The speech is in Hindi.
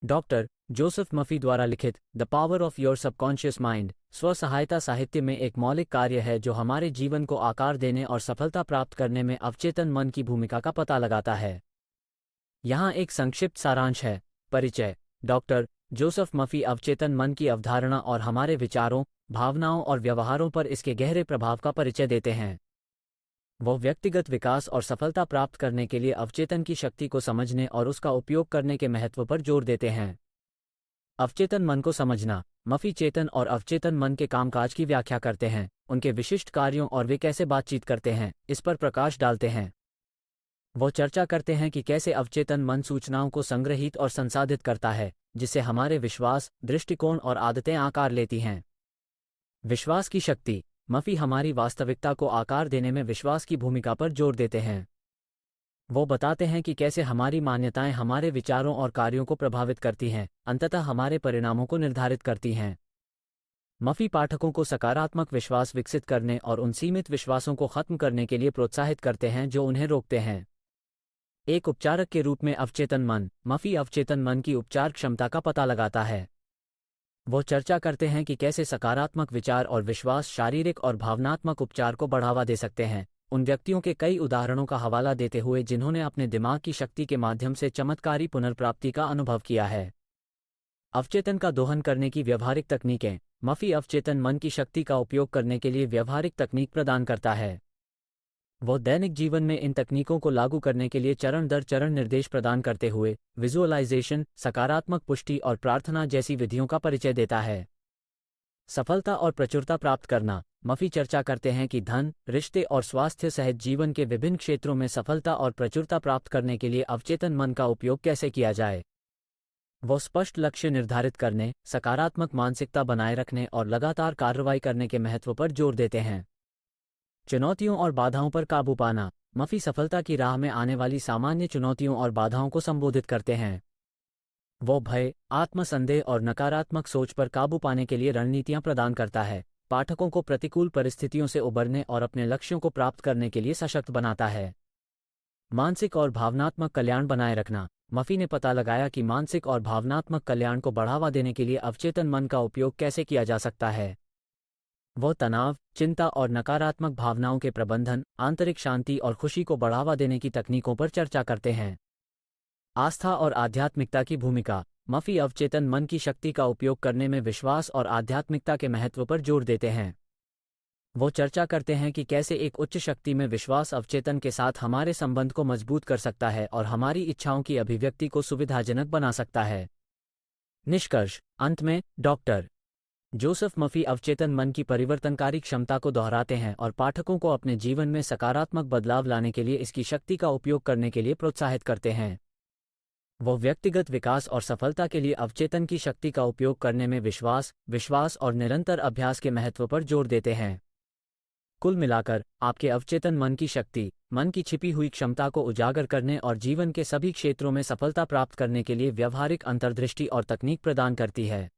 डॉक्टर जोसेफ मफी द्वारा लिखित the power of your subconscious mind स्व सहायता साहित्य में एक मौलिक कार्य है जो हमारे जीवन को आकार देने और सफलता प्राप्त करने में अवचेतन मन की भूमिका का पता लगाता है। यहाँ एक संक्षिप्त सारांश है। परिचय। डॉक्टर जोसेफ मफी अवचेतन मन की अवधारणा और हमारे विचारों, भावनाओं और व्यवहारों पर इसके गहरे प्रभाव का परिचय देते हैं। वो व्यक्तिगत विकास और सफलता प्राप्त करने के लिए अवचेतन की शक्ति को समझने और उसका उपयोग करने के महत्व पर जोर देते हैं। अवचेतन मन को समझना। मफी चेतन और अवचेतन मन के कामकाज की व्याख्या करते हैं, उनके विशिष्ट कार्यों और वे कैसे बातचीत करते हैं, इस पर प्रकाश डालते हैं। वो चर्चा करते हैं कि कैसे अवचेतन मन सूचनाओं को संग्रहित और संसाधित करता है, जिससे हमारे विश्वास, दृष्टिकोण और आदतें आकार लेती हैं। विश्वास की शक्ति। मफी हमारी वास्तविकता को आकार देने में विश्वास की भूमिका पर जोर देते हैं। वो बताते हैं कि कैसे हमारी मान्यताएं हमारे विचारों और कार्यों को प्रभावित करती हैं, अंततः हमारे परिणामों को निर्धारित करती हैं। मफी पाठकों को सकारात्मक विश्वास विकसित करने और उन सीमित विश्वासों को खत्म करने के लिए प्रोत्साहित करते हैं जो उन्हें रोकते हैं। एक उपचारक के रूप में अवचेतन मन। मफी अवचेतन मन की उपचार क्षमता का पता लगाता है। वो चर्चा करते हैं कि कैसे सकारात्मक विचार और विश्वास शारीरिक और भावनात्मक उपचार को बढ़ावा दे सकते हैं, उन व्यक्तियों के कई उदाहरणों का हवाला देते हुए जिन्होंने अपने दिमाग की शक्ति के माध्यम से चमत्कारी पुनर्प्राप्ति का अनुभव किया है। अवचेतन का दोहन करने की व्यवहारिक तकनीकें। मफी अवचेतन मन की शक्ति का उपयोग करने के लिए व्यवहारिक तकनीक प्रदान करता है। वो दैनिक जीवन में इन तकनीकों को लागू करने के लिए चरण दर चरण निर्देश प्रदान करते हुए विजुअलाइजेशन, सकारात्मक पुष्टि और प्रार्थना जैसी विधियों का परिचय देता है। सफलता और प्रचुरता प्राप्त करना। मफी चर्चा करते हैं कि धन, रिश्ते और स्वास्थ्य सहित जीवन के विभिन्न क्षेत्रों में सफलता और प्रचुरता प्राप्त करने के लिए अवचेतन मन का उपयोग कैसे किया जाए। वो स्पष्ट लक्ष्य निर्धारित करने, सकारात्मक मानसिकता बनाए रखने और लगातार कार्रवाई करने के महत्व पर जोर देते हैं। चुनौतियों और बाधाओं पर काबू पाना। मफी सफलता की राह में आने वाली सामान्य चुनौतियों और बाधाओं को संबोधित करते हैं। वो भय, आत्मसंदेह और नकारात्मक सोच पर काबू पाने के लिए रणनीतियां प्रदान करता है, पाठकों को प्रतिकूल परिस्थितियों से उबरने और अपने लक्ष्यों को प्राप्त करने के लिए सशक्त बनाता है। मानसिक और भावनात्मक कल्याण बनाए रखना। मफी ने पता लगाया कि मानसिक और भावनात्मक कल्याण को बढ़ावा देने के लिए अवचेतन मन का उपयोग कैसे किया जा सकता है। वो तनाव, चिंता और नकारात्मक भावनाओं के प्रबंधन, आंतरिक शांति और खुशी को बढ़ावा देने की तकनीकों पर चर्चा करते हैं। आस्था और आध्यात्मिकता की भूमिका। मफी अवचेतन मन की शक्ति का उपयोग करने में विश्वास और आध्यात्मिकता के महत्व पर जोर देते हैं। वो चर्चा करते हैं कि कैसे एक उच्च शक्ति में विश्वास अवचेतन के साथ हमारे संबंध को मजबूत कर सकता है और हमारी इच्छाओं की अभिव्यक्ति को सुविधाजनक बना सकता है। निष्कर्ष। अंत में डॉक्टर जोसेफ मफी अवचेतन मन की परिवर्तनकारी क्षमता को दोहराते हैं और पाठकों को अपने जीवन में सकारात्मक बदलाव लाने के लिए इसकी शक्ति का उपयोग करने के लिए प्रोत्साहित करते हैं। वो व्यक्तिगत विकास और सफलता के लिए अवचेतन की शक्ति का उपयोग करने में विश्वास और निरंतर अभ्यास के महत्व पर जोर देते हैं। कुल मिलाकर, आपके अवचेतन मन की शक्ति, मन की छिपी हुई क्षमता को उजागर करने और जीवन के सभी क्षेत्रों में सफलता प्राप्त करने के लिए व्यावहारिक अंतर्दृष्टि और तकनीक प्रदान करती है।